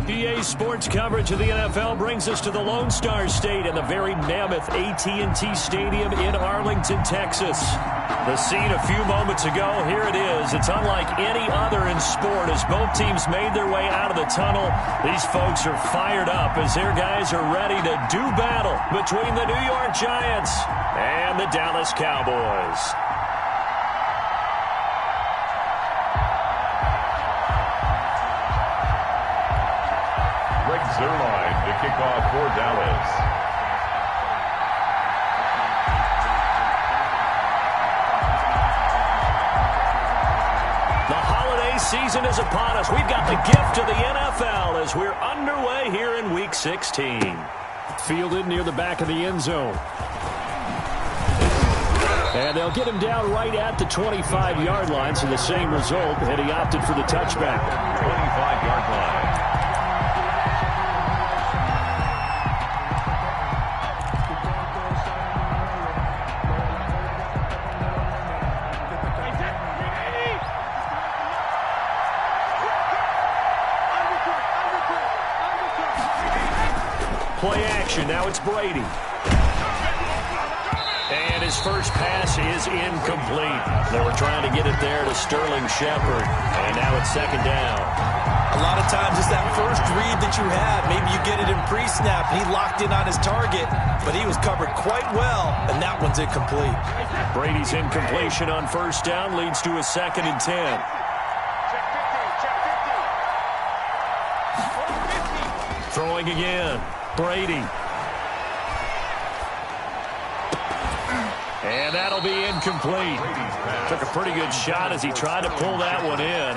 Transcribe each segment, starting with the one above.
EA Sports coverage of the NFL brings us to the Lone Star State and the very mammoth AT&T Stadium in Arlington, Texas. The scene a few moments ago, here it is. It's unlike any other in sport as both teams made their way out of the tunnel. These folks are fired up as their guys are ready to do battle between the New York Giants and the Dallas Cowboys. Zerline to kick off for Dallas. The holiday season is upon us. We've got the gift of the NFL as we're underway here in Week 16. Fielded near the back of the end zone. And they'll get him down right at the 25-yard line, so the same result, and he opted for the touchback. 25-yard line. Play action. Now it's Brady. And his first pass is incomplete. They were trying to get it there to Sterling Shepard. And now it's second down. A lot of times it's that first read that you have. Maybe you get it in pre-snap. He locked in on his target, but he was covered quite well, and that one's incomplete. Brady's incompletion on first down leads to a 2nd and 10. Throwing again. Brady. And that'll be incomplete. Took a pretty good shot as he tried to pull that one in.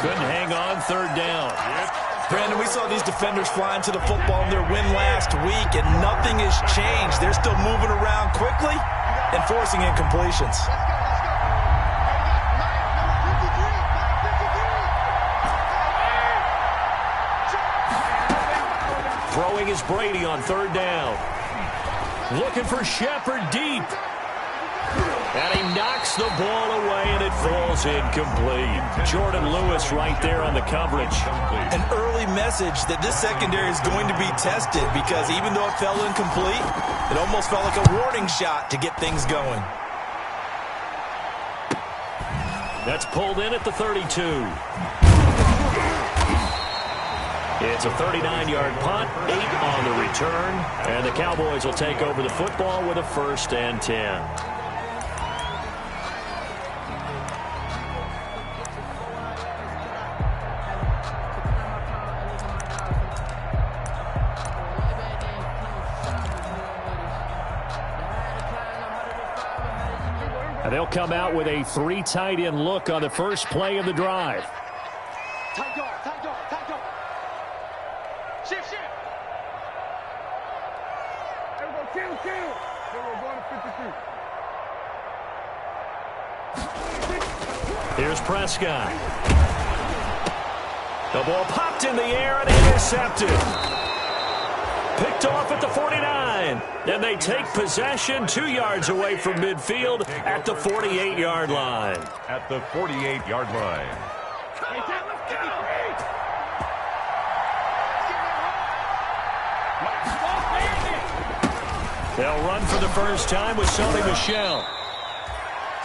Couldn't hang on, third down. Brandon, we saw these defenders flying to the football in their win last week, and nothing has changed. They're still moving around quickly and forcing incompletions. Throwing is Brady on third down. Looking for Shepard deep. And he knocks the ball away, and it falls incomplete. Jordan Lewis right there on the coverage. An early message that this secondary is going to be tested because even though it fell incomplete, it almost felt like a warning shot to get things going. That's pulled in at the 32. It's a 39-yard punt, 8 on the return, and the Cowboys will take over the football with a 1st and 10. And they'll come out with a 3 tight end look on the first play of the drive. Tight dog. Shift. There we go, kill. Then we're going to 53. Here's Prescott. The ball popped in the air and intercepted. Picked off at the 49. And they take possession 2 yards away from midfield at the 48-yard line. At the 48-yard line. They'll run for the first time with Sony Michel.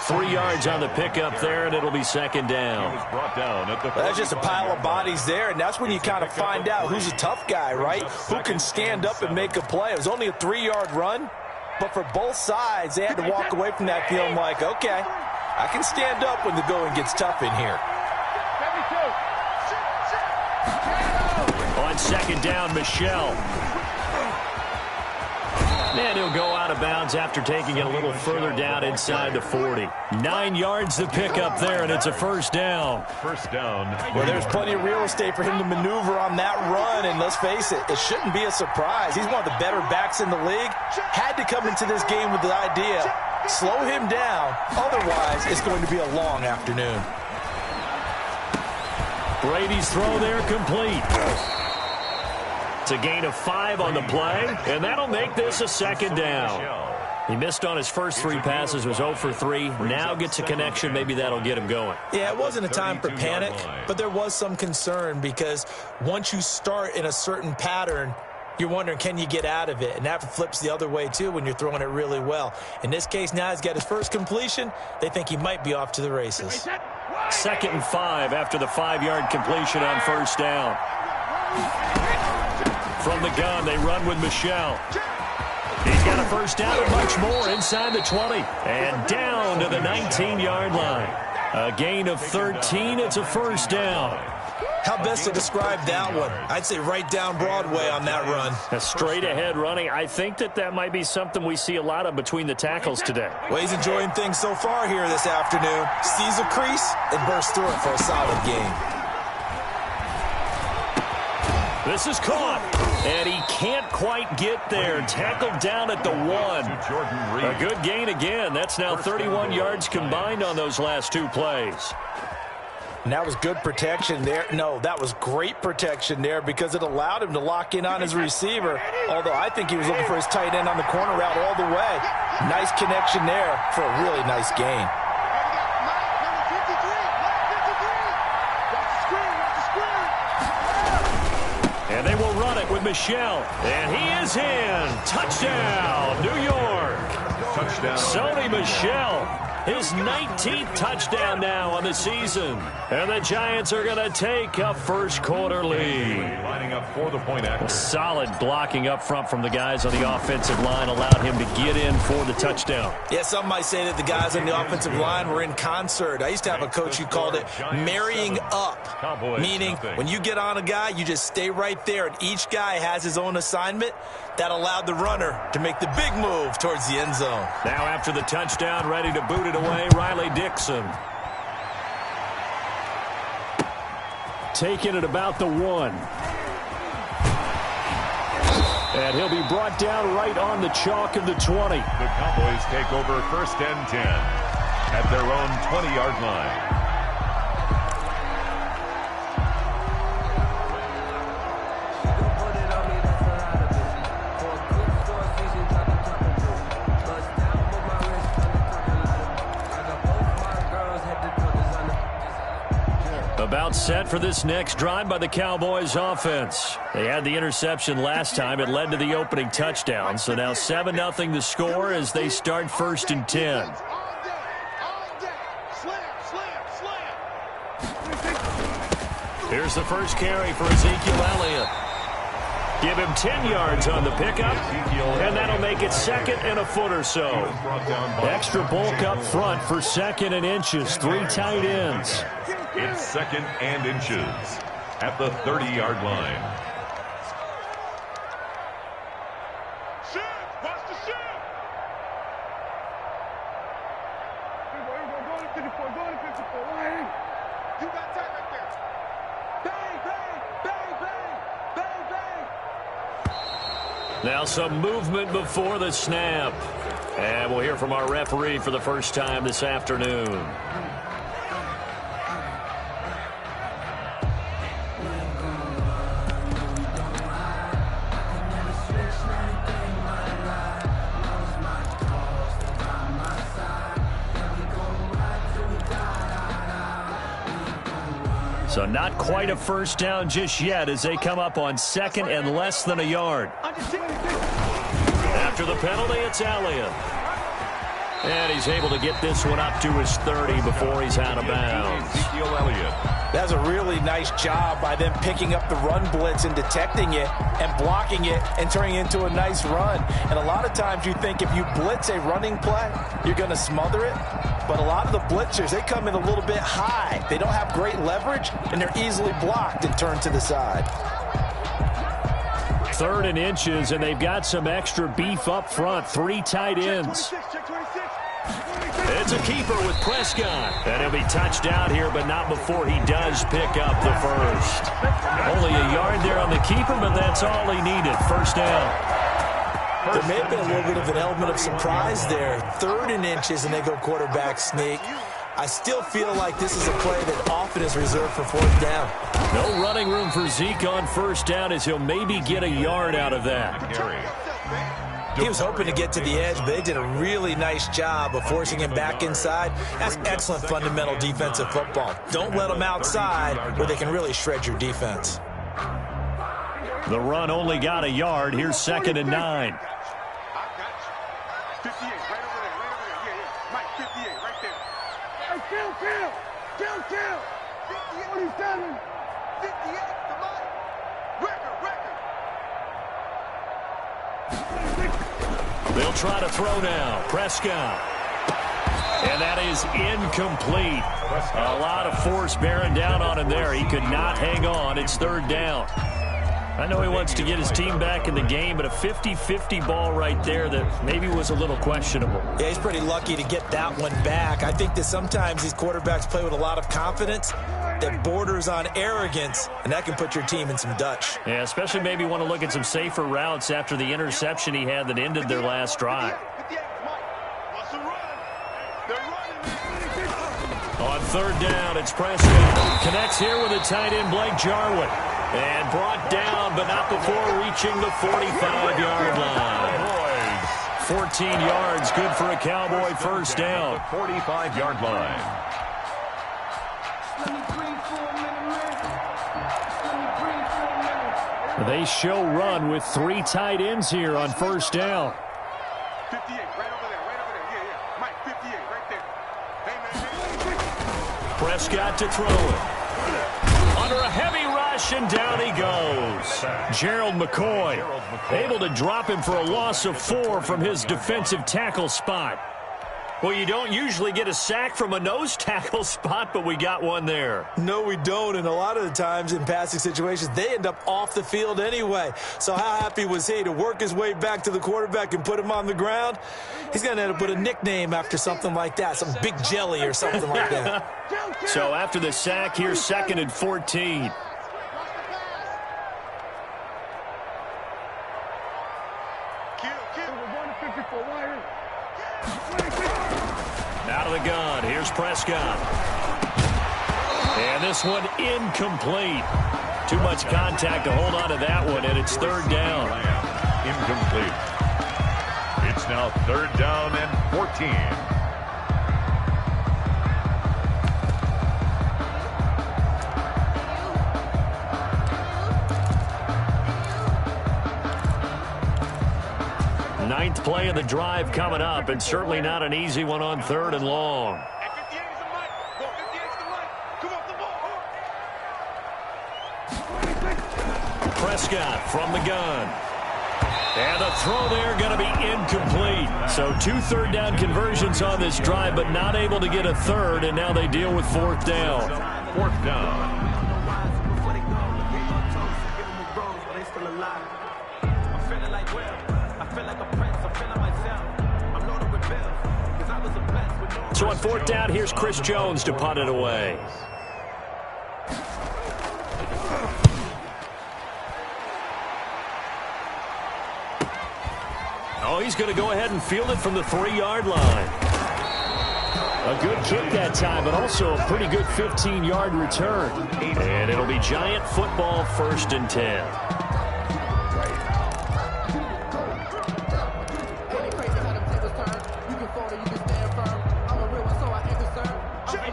3 yards on the pickup there, and it'll be second down. He was brought down at the That's just a pile of bodies there, and that's when you kind of find out who's a tough guy, right? Who can stand up and make a play. It was only a 3-yard run, but for both sides, they had to walk away from that feeling like, okay, I can stand up when the going gets tough in here. On second down, Michel. And he'll go out of bounds after taking it a little further down inside the 40. 9 yards to pick up there, and it's a first down. First down. Well, there's plenty of real estate for him to maneuver on that run, and let's face it, it shouldn't be a surprise. He's one of the better backs in the league. Had to come into this game with the idea, slow him down, otherwise it's going to be a long afternoon. Brady's throw there complete. It's a gain of 5 on the play, and that'll make this a second down. He missed on his first 3 passes, was 0 for 3. Now gets a connection. Maybe that'll get him going. Yeah, it wasn't a time for panic, but there was some concern because once you start in a certain pattern, you're wondering, can you get out of it? And that flips the other way, too, when you're throwing it really well. In this case, now he's got his first completion. They think he might be off to the races. 2nd and 5 after the 5-yard completion on first down. From the gun, they run with Michel. He's got a first down and much more inside the 20. And down to the 19-yard line. A gain of 13. It's a first down. How best to describe that one? I'd say right down Broadway on that run. A straight-ahead running. I think that might be something we see a lot of between the tackles today. Well, he's enjoying things so far here this afternoon. Sees a crease and bursts through it for a solid gain. This is caught, and he can't quite get there. Tackled down at the 1. A good gain again. That's now 31 yards combined on those last 2 plays. And that was good protection there. No, that was great protection there because it allowed him to lock in on his receiver, although I think he was looking for his tight end on the corner route all the way. Nice connection there for a really nice gain. And they will run it with Michel. And he is in. Touchdown, New York. Touchdown. Sony Michel. His 19th touchdown now on the season. And the Giants are going to take a first-quarter lead. Lining up for the point after. Solid blocking up front from the guys on the offensive line allowed him to get in for the touchdown. Yeah, some might say that the guys on the offensive line were in concert. I used to have a coach who called it marrying up, meaning when you get on a guy, you just stay right there, and each guy has his own assignment. That allowed the runner to make the big move towards the end zone. Now after the touchdown, ready to boot it away, Riley Dixon. Taking it about the 1. And he'll be brought down right on the chalk of the 20. The Cowboys take over 1st and 10 at their own 20-yard line. About set for this next drive by the Cowboys offense. They had the interception last time. It led to the opening touchdown. So now 7-0 the score as they start 1st and 10. Here's the first carry for Ezekiel Elliott. Give him 10 yards on the pickup, and that'll make it 2nd and a foot or so. Extra bulk up front for 2nd and inches. 3 tight ends. It's 2nd and inches at the 30-yard line. Watch the shift. Go to 54. Go to 54. You got tight right there. Bang, bang, bang, bang, bang, bang. Now some movement before the snap. And we'll hear from our referee for the first time this afternoon. So not quite a first down just yet as they come up on 2nd and less than a yard. After the penalty, it's Elliott. And he's able to get this one up to his 30 before he's out of bounds. Ezekiel Elliott. That's a really nice job by them picking up the run blitz and detecting it and blocking it and turning it into a nice run. And a lot of times you think if you blitz a running play, you're going to smother it. But a lot of the blitzers, they come in a little bit high. They don't have great leverage, and they're easily blocked and turned to the side. 3rd and inches, and they've got some extra beef up front. 3 tight ends. It's a keeper with Prescott. And he'll be touched out here, but not before he does pick up the first. Only a yard there on the keeper, but that's all he needed. First down. There may have been a little bit of an element of surprise there. 3rd and inches, and they go quarterback sneak. I still feel like this is a play that often is reserved for 4th down. No running room for Zeke on first down as he'll maybe get a yard out of that. He was hoping to get to the edge, but they did a really nice job of forcing him back inside. That's excellent fundamental defensive football. Don't let them outside where they can really shred your defense. The run only got a yard. Here's 2nd and 9. 58, right over there, right over there. Yeah. Mike, 58, right there. Hey, kill. 57. 58, come on. Record. They'll try to throw now. Prescott. And that is incomplete. A lot of force bearing down on him there. He could not hang on. It's 3rd down. I know he wants to get his team back in the game, but a 50-50 ball right there that maybe was a little questionable. Yeah, he's pretty lucky to get that one back. I think that sometimes these quarterbacks play with a lot of confidence that borders on arrogance, and that can put your team in some Dutch. Yeah, especially maybe want to look at some safer routes after the interception he had that ended their last drive. On 3rd down, it's Prescott. Connects here with a tight end, Blake Jarwin. And brought down, but not before reaching the 45-yard line. 14 yards, good for a Cowboy first down. The 45-yard line. They show run with 3 tight ends here on first down. 58, right over there. Yeah. Mike, 58, right there. Hey, man. Prescott to throw it. Under a heavy rush, and down he goes. Gerald McCoy able to drop him for a loss of 4 from his defensive tackle spot. Well, you don't usually get a sack from a nose tackle spot, but we got one there. No, we don't, and a lot of the times in passing situations, they end up off the field anyway. So how happy was he to work his way back to the quarterback and put him on the ground? He's going to end up with a nickname after something like that, some Big Jelly or something like that. So after the sack, here's 2nd and 14. Out of the gun, here's Prescott. And this one incomplete. Too much contact to hold on to that one, and it's 3rd down. Incomplete. It's now 3rd down and 14. Ninth play of the drive coming up, and certainly not an easy one on 3rd and long. Prescott from the gun. And the throw there going to be incomplete. So 2 3rd down conversions on this drive, but not able to get a 3rd, and now they deal with 4th down. 4th down. So on 4th down, here's Chris Jones to punt it away. Oh, he's going to go ahead and field it from the 3-yard line. A good kick that time, but also a pretty good 15-yard return. And it'll be Giant football, 1st and 10.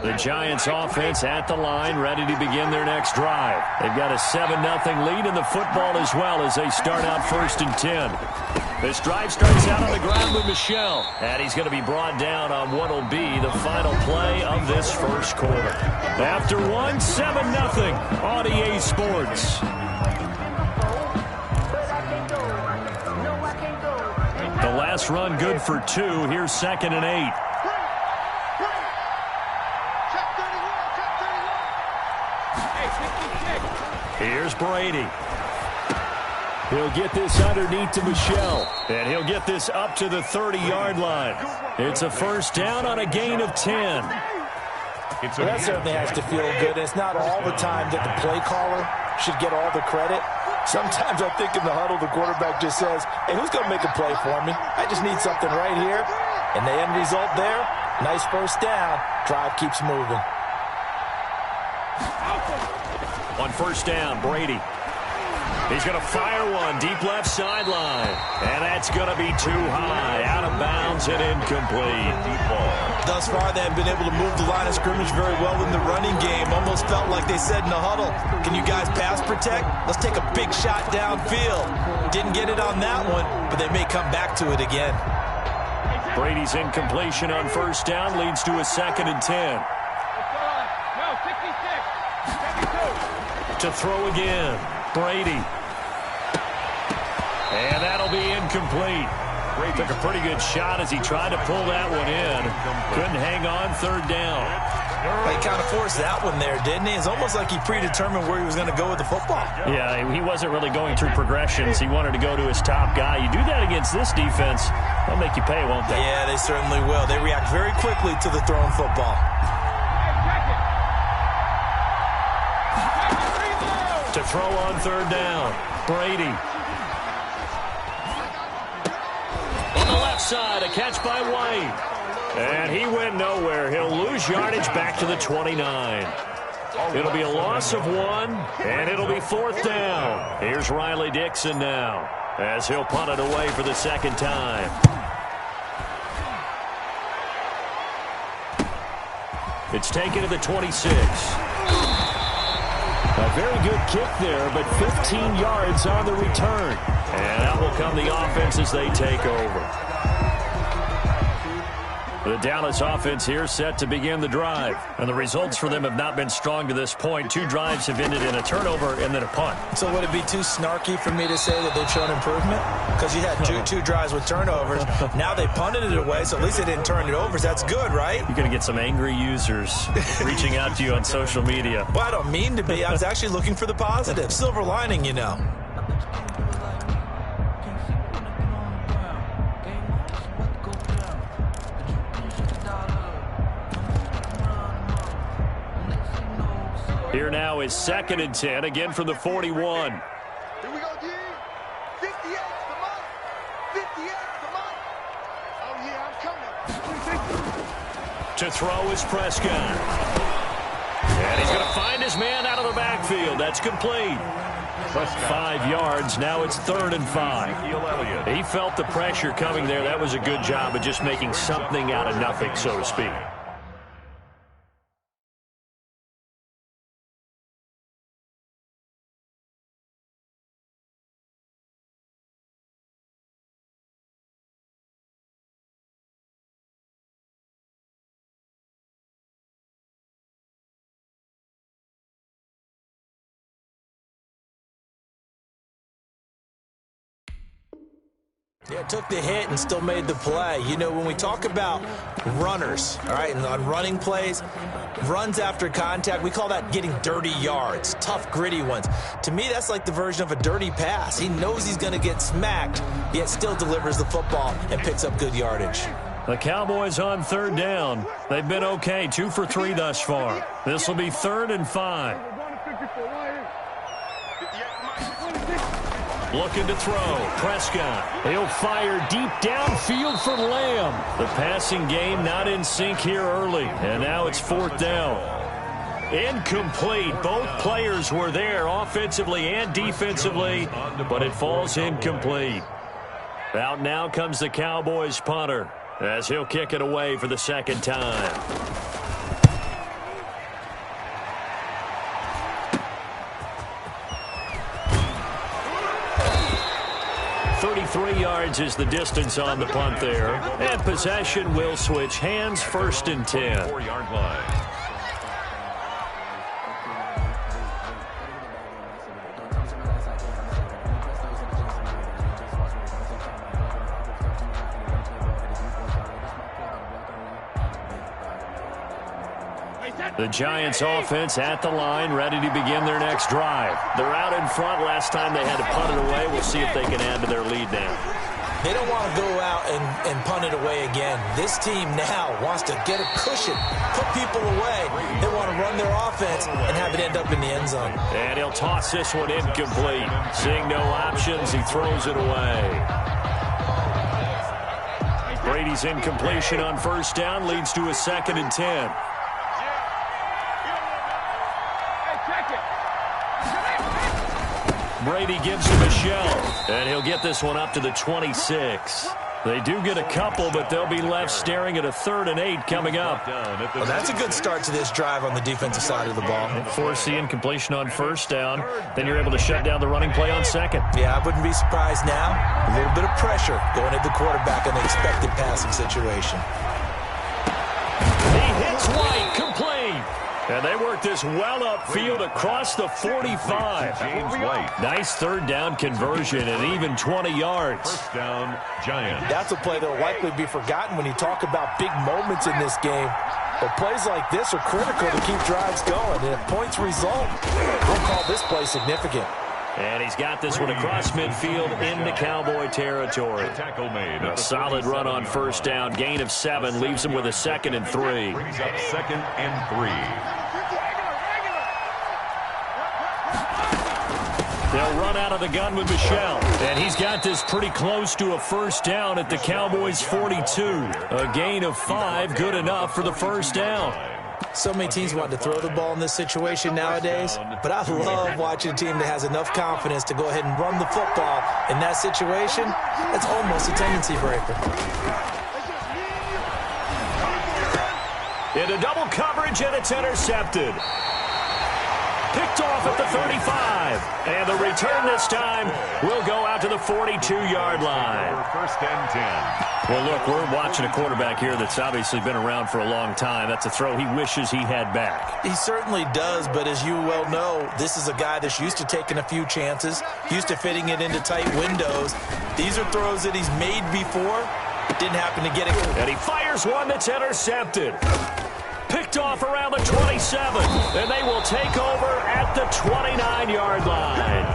The Giants offense at the line, ready to begin their next drive. They've got a 7-0 lead in the football as well as they start out 1st and 10. This drive starts out on the ground with Michel, and he's going to be brought down on what will be the final play of this first quarter. After one, 7-0 on EA Sports. The last run good for 2. Here's 2nd and 8. Here's Brady. He'll get this underneath to Michel, and he'll get this up to the 30-yard line. It's a first down on a gain of 10. Well, that certainly has to feel good. It's not all the time that the play caller should get all the credit. Sometimes I think in the huddle, the quarterback just says, hey, who's going to make a play for me? I just need something right here. And the end result there, nice first down. Drive keeps moving. On first down, Brady. He's going to fire one deep left sideline. And that's going to be too high. Out of bounds and incomplete. Thus far, they have been able to move the line of scrimmage very well in the running game. Almost felt like they said in the huddle, can you guys pass protect? Let's take a big shot downfield. Didn't get it on that one, but they may come back to it again. Brady's incompletion on first down leads to a 2nd and 10. No, 66. 72. To throw again. Brady. And that'll be incomplete. Brady took a pretty good shot as he tried to pull that one in. Couldn't hang on 3rd down. He kind of forced that one there, didn't he? It's almost like he predetermined where he was going to go with the football. Yeah, he wasn't really going through progressions. He wanted to go to his top guy. You do that against this defense, they'll make you pay, won't they? Yeah, they certainly will. They react very quickly to the thrown football. To throw on 3rd down, Brady. On the left side, a catch by White. And he went nowhere. He'll lose yardage back to the 29. It'll be a loss of 1, and it'll be 4th down. Here's Riley Dixon now, as he'll punt it away for the 2nd time. It's taken to the 26. A very good kick there, but 15 yards on the return. And out will come the offense as they take over. The Dallas offense here set to begin the drive. And the results for them have not been strong to this point. 2 drives have ended in a turnover and then a punt. So would it be too snarky for me to say that they've shown improvement? Because you had two drives with turnovers. Now they punted it away, so at least they didn't turn it over. So that's good, right? You're going to get some angry users reaching out to you on social media. Well, I don't mean to be. I was actually looking for the positive. Silver lining, you know. Here now is 2nd and 10, again from the 41. Here we go, G. 58, come on. 58, come on. Oh, yeah, I'm coming. To throw is Prescott. And he's going to find his man out of the backfield. That's complete. 5 yards. Now it's 3rd and 5. He felt the pressure coming there. That was a good job of just making something out of nothing, so to speak. Yeah, took the hit and still made the play. You know, when we talk about runners, all right, and on running plays, runs after contact, we call that getting dirty yards, tough, gritty ones. To me, that's like the version of a dirty pass. He knows he's going to get smacked, yet still delivers the football and picks up good yardage. The Cowboys on 3rd down. They've been okay, 2 for 3 thus far. This will be 3rd and 5. Looking to throw. Prescott. He'll fire deep downfield for Lamb. The passing game not in sync here early. And now it's 4th down. Incomplete. Both players were there offensively and defensively, but it falls incomplete. Out now comes the Cowboys punter as he'll kick it away for the 2nd time. 33 yards is the distance on the punt there. And possession will switch hands, 1st and 10. 4-yard line. The Giants offense at the line, ready to begin their next drive. They're out in front. Last time they had to punt it away. We'll see if they can add to their lead now. They don't want to go out and punt it away again. This team now wants to get a cushion, put people away. They want to run their offense and have it end up in the end zone. And he'll toss this one incomplete. Seeing no options, he throws it away. Brady's incompletion on 1st down leads to a 2nd and 10. Brady gives him a shell, and he'll get this one up to the 26. They do get a couple, but they'll be left staring at a 3rd and 8 coming up. Well, that's a good start to this drive on the defensive side of the ball. Force the incompletion on 1st down. Then you're able to shut down the running play on 2nd. Yeah, I wouldn't be surprised now. A little bit of pressure going at the quarterback in the expected passing situation. He hits White, complete. And they work this well upfield across the 45. James White. Nice 3rd down conversion and even 20 yards. 1st down, Giants. That's a play that will likely be forgotten when you talk about big moments in this game. But plays like this are critical to keep drives going. And if points result, we'll call this play significant. And he's got this one across midfield into Cowboy territory. Tackle made. A solid run on 1st down. Gain of 7 leaves him with a 2nd and 3. Brings up 2nd and 3. They'll run out of the gun with Michel. And he's got this pretty close to a 1st down at the Cowboys' 42. A gain of 5, good enough for the 1st down. So many teams want to throw the ball in this situation nowadays, but I love watching a team that has enough confidence to go ahead and run the football. In that situation, that's almost a tendency breaker. Into double coverage, and it's intercepted. Picked off at the 35. And the return this time will go out to the 42-yard line. 1st and 10. Well, look, we're watching a quarterback here that's obviously been around for a long time. That's a throw he wishes he had back. He certainly does, but as you well know, this is a guy that's used to taking a few chances, used to fitting it into tight windows. These are throws that he's made before. Didn't happen to get it. And he fires one that's intercepted. Picked off around the 27, and they will take over at the 29-yard line.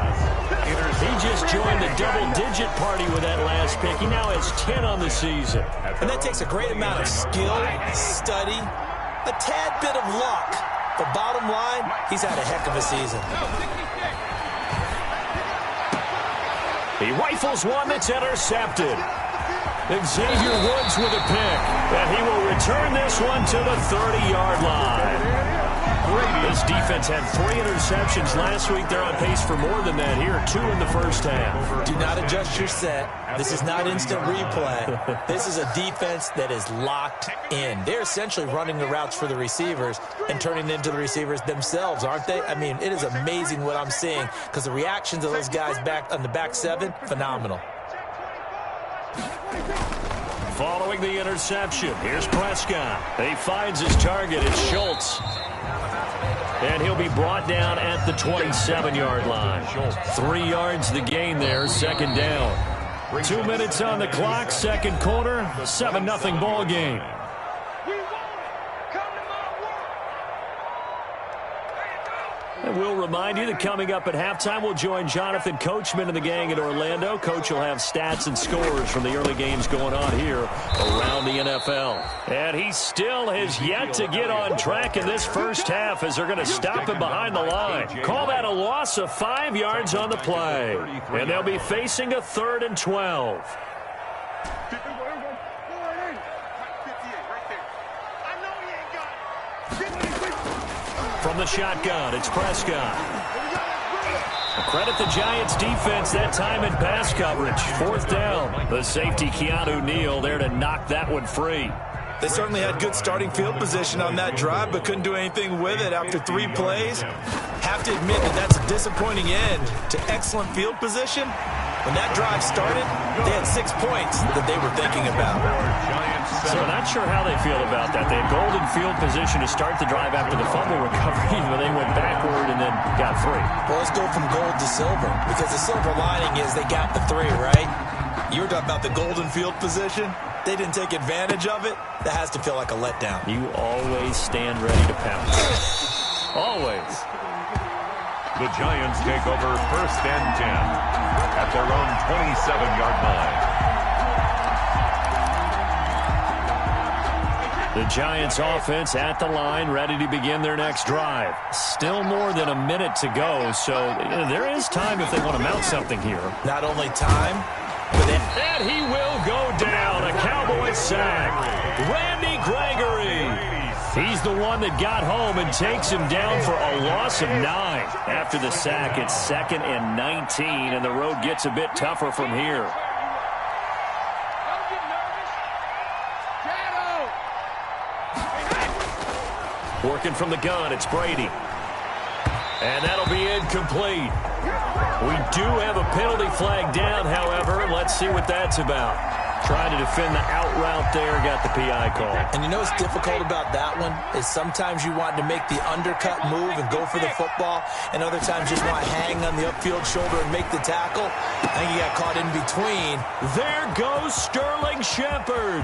He just joined the double-digit party with that last pick. He now has 10 on the season. And that takes a great amount of skill, study, a tad bit of luck. But bottom line, he's had a heck of a season. He rifles one that's intercepted. Xavier Woods with a pick, and he will return this one to the 30-yard line. This defense had 3 interceptions last week. They're on pace for more than that here, 2 in the 1st half. Do not adjust your set. This is not instant replay. This is a defense that is locked in. They're essentially running the routes for the receivers and turning into the receivers themselves, aren't they? I mean, it is amazing what I'm seeing because the reactions of those guys back on the back 7, phenomenal. Following the interception, here's Prescott. He finds his target. It's Schultz. And he'll be brought down at the 27-yard line. 3 yards the gain there, 2nd down. 2 minutes on the clock, 2nd quarter, 7-0 ball game. And we'll remind you that coming up at halftime, we'll join Jonathan Coachman and the gang in Orlando. Coach will have stats and scores from the early games going on here around the NFL. And he still has yet to get on track in this 1st half as they're going to stop him behind the line. Call that a loss of 5 yards on the play. And they'll be facing a 3rd and 12. From the shotgun, it's Prescott. Credit the Giants defense that time in pass coverage. 4th down. The safety, Keanu Neal, there to knock that one free. They certainly had good starting field position on that drive, but couldn't do anything with it after 3 plays. Have to admit that that's a disappointing end to excellent field position. When that drive started, they had 6 points that they were thinking about. So not sure how they feel about that. They had golden field position to start the drive after the fumble recovery, but they went backward and then got 3. Well, let's go from gold to silver, because the silver lining is they got the 3, right? You were talking about the golden field position. They didn't take advantage of it. That has to feel like a letdown. You always stand ready to pounce. Always. The Giants take over 1st and 10 at their own 27-yard line. The Giants offense at the line, ready to begin their next drive. Still more than a minute to go, so there is time if they want to mount something here. Not only time, but then... And he will go down. A Cowboys sack. Randy Gregory. He's the one that got home and takes him down for a loss of 9. After the sack, it's 2nd and 19, and the road gets a bit tougher from here. Working from the gun, it's Brady. And that'll be incomplete. We do have a penalty flag down, however. Let's see what that's about. Trying to defend the out route there, got the PI call. And you know what's difficult about that one is sometimes you want to make the undercut move and go for the football, and other times just want to hang on the upfield shoulder and make the tackle. I think he got caught in between. There goes Sterling Shepard.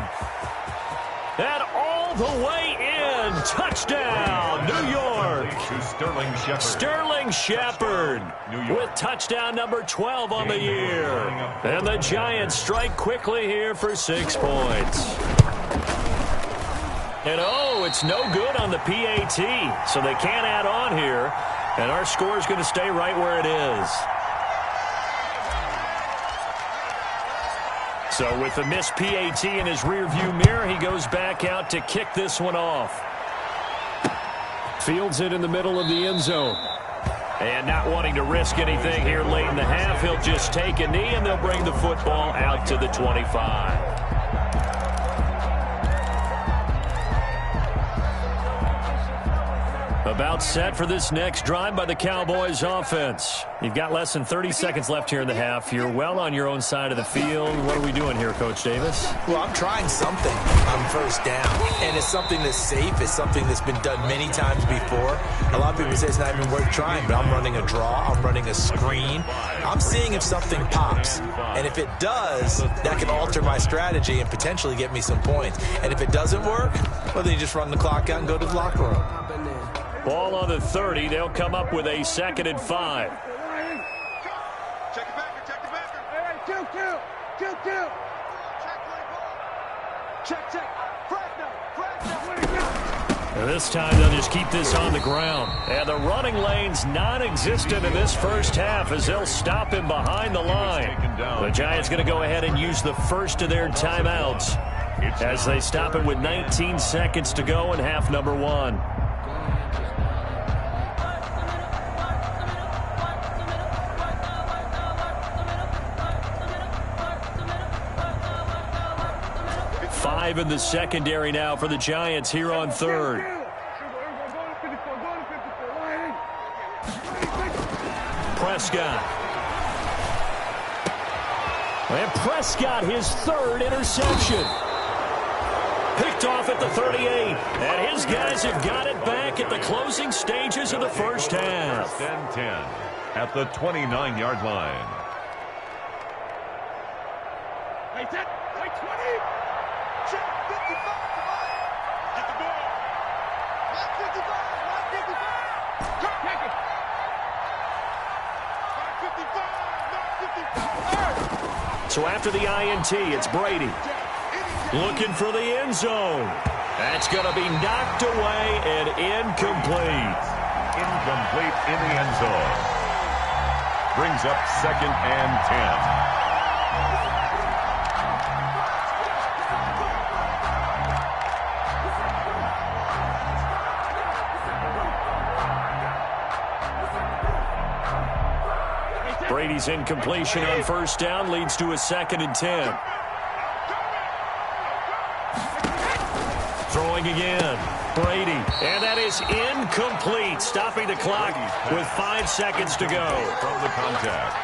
And all the way in. Touchdown, New York. Sterling Shepard. Sterling Shepard with touchdown number 12 on the year. And the Giants strike quickly here for 6 points. And it's no good on the PAT, so they can't add on here. And our score is going to stay right where it is. So with the missed PAT in his rearview mirror, he goes back out to kick this one off. Fields it in the middle of the end zone. And not wanting to risk anything here late in the half, he'll just take a knee, and they'll bring the football out to the 25. About set for this next drive by the Cowboys offense. You've got less than 30 seconds left here in the half. You're well on your own side of the field. What are we doing here, Coach Davis? Well, I'm trying something on first down, and it's something that's safe. It's something that's been done many times before. A lot of people say it's not even worth trying, but I'm running a draw. I'm running a screen. I'm seeing if something pops, and if it does, that can alter my strategy and potentially get me some points. And if it doesn't work, well, then you just run the clock out and go to the locker room. Ball on the 30. They'll come up with a 2nd and 5. Check it back, check it back. Hey, 2-2. Check. Fresh And this time they'll just keep this on the ground. And the running lane's non-existent in this first half as they'll stop him behind the line. The Giants going to go ahead and use the first of their timeouts as they stop it with 19 seconds to go in half number 1. Five in the secondary now for the Giants here on 3rd. Prescott. And Prescott, his 3rd interception. Picked off at the 38. And his guys have got it back at the closing stages of the first half. 1st and 10 at the 29-yard line. Wait, 20. Check 55. Get the ball. 155. Take it. 555. So after the INT, it's Brady. Looking for the end zone. That's going to be knocked away and incomplete. Incomplete in the end zone. Brings up 2nd and 10. Brady's incompletion on first down leads to a 2nd and 10. Throwing again. Brady. And that is incomplete. Stopping the clock with 5 seconds to go. From the contact.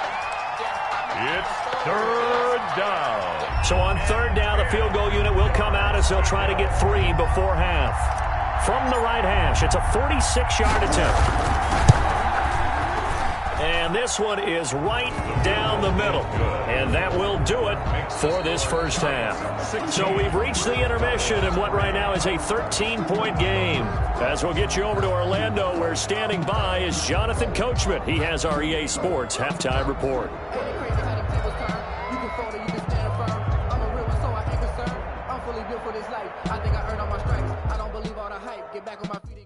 It's 3rd down. So on 3rd down, the field goal unit will come out as they'll try to get 3 before half. From the right hash, it's a 46-yard attempt. And this one is right down the middle. And that will do it for this first half. So we've reached the intermission in what right now is a 13-point game. As we'll get you over to Orlando, where standing by is Jonathan Coachman. He has our EA Sports halftime report. Get back on my feet.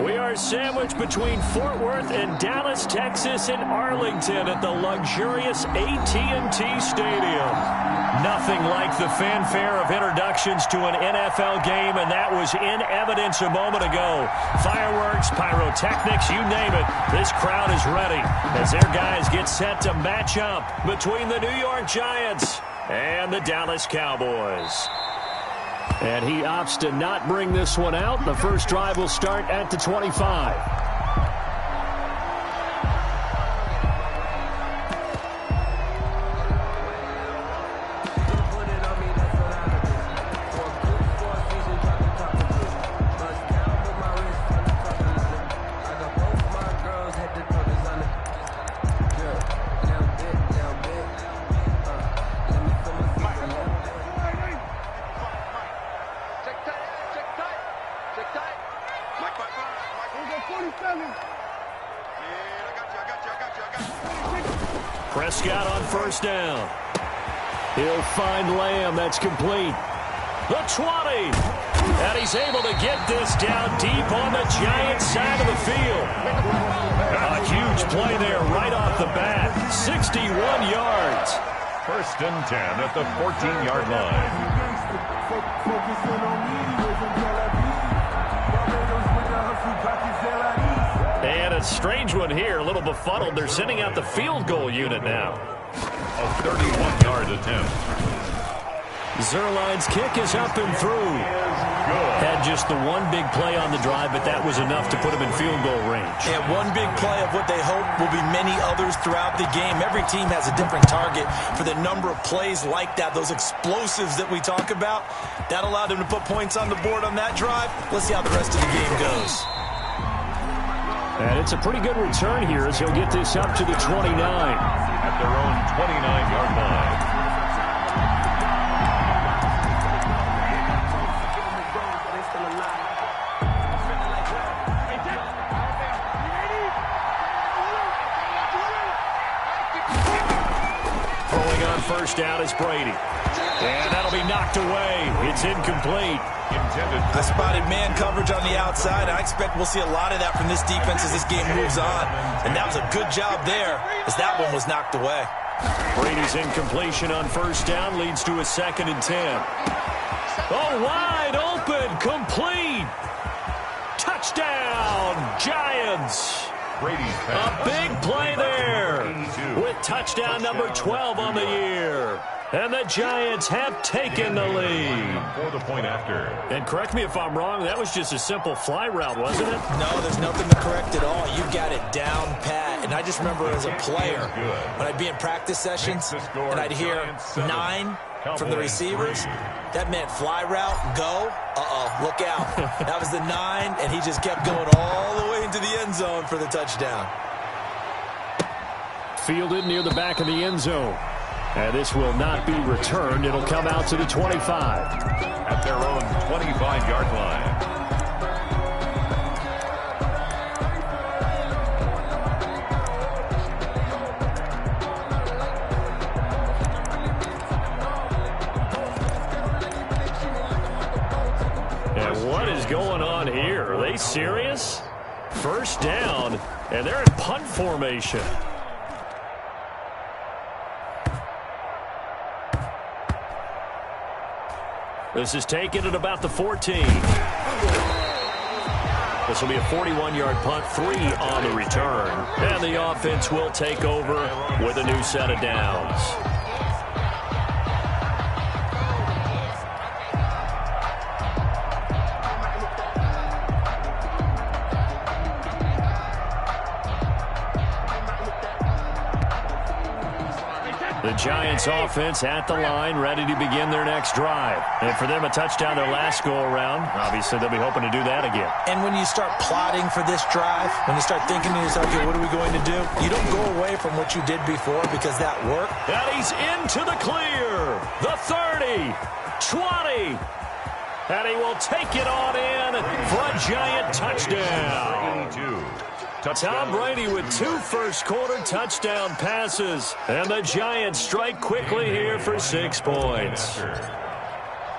We are sandwiched between Fort Worth and Dallas, Texas, and Arlington at the luxurious AT&T Stadium. Nothing like the fanfare of introductions to an NFL game, and that was in evidence a moment ago. Fireworks, pyrotechnics, you name it. This crowd is ready as their guys get set to match up between the New York Giants and the Dallas Cowboys. And he opts to not bring this one out. The first drive will start at the 25. Prescott on first down. He'll find Lamb. That's complete. The 20. And he's able to get this down deep on the Giants side of the field. A huge play there right off the bat. 61 yards. First and 10 at the 14-yard line. And a strange one here, a little befuddled. They're sending out the field goal unit now. A 31-yard attempt. Zerline's kick is up and through. Had just the one big play on the drive, but that was enough to put him in field goal range. And one big play of what they hope will be many others throughout the game. Every team has a different target for the number of plays like that, those explosives that we talk about. That allowed them to put points on the board on that drive. Let's see how the rest of the game goes. And it's a pretty good return here as he'll get this up to the 29. At their own 29-yard line. Throwing on first down is Brady. And that'll be knocked away. It's incomplete. I spotted man coverage on the outside. I expect we'll see a lot of that from this defense as this game moves on. And that was a good job there as that one was knocked away. Brady's incompletion on first down leads to a 2nd and 10. Oh, wide open, complete. Touchdown, Giants. A big play there with touchdown number 12 on the year. And the Giants have taken the lead. For the point after. And correct me if I'm wrong, that was just a simple fly route, wasn't it? No, there's nothing to correct at all. You got it down pat. And I just remember as a player, when I'd be in practice sessions and I'd hear 9 from the receivers, that meant fly route, go, look out. That was the 9, and he just kept going all the way into the end zone for the touchdown. Fielded near the back of the end zone. And this will not be returned. It'll come out to the 25. At their own 25-yard line. And what is going on here? Are they serious? First down, and they're in punt formation. This is taken at about the 14. This will be a 41-yard punt, 3 on the return. And the offense will take over with a new set of downs. The Giants offense at the line, ready to begin their next drive. And for them, a touchdown their last go-around. Obviously, they'll be hoping to do that again. And when you start plotting for this drive, when you start thinking to yourself, okay, what are we going to do? You don't go away from what you did before because that worked. And he's into the clear. The 30, 20. And he will take it on in for a Giant touchdown. Tom Brady with 2 first-quarter touchdown passes. And the Giants strike quickly here for 6 points.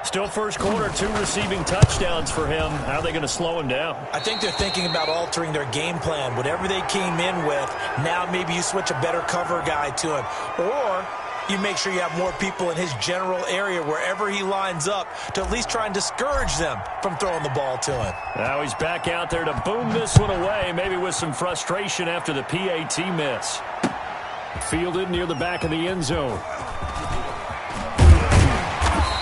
Still first quarter, 2 receiving touchdowns for him. How are they going to slow him down? I think they're thinking about altering their game plan. Whatever they came in with, now maybe you switch a better cover guy to him. Or you make sure you have more people in his general area wherever he lines up to at least try and discourage them from throwing the ball to him. Now he's back out there to boom this one away, maybe with some frustration after the PAT miss. Fielded near the back of the end zone.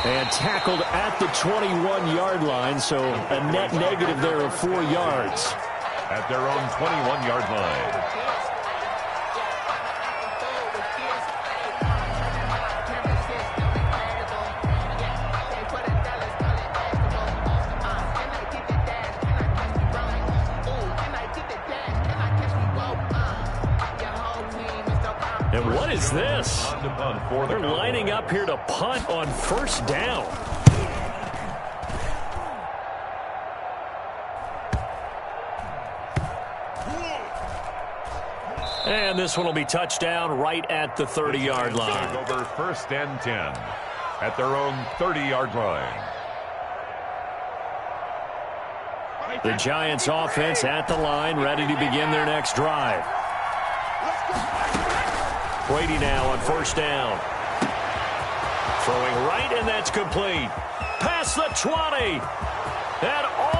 And tackled at the 21-yard line, so a net negative there of 4 yards. At their own 21-yard line. And what is this? They're lining up here to punt on first down. And this one will be touchdown right at the 30-yard line. Over first and 10 at their own 30-yard line. The Giants offense at the line, ready to begin their next drive. Brady now on first down. Throwing right, and that's complete. Past the 20. And all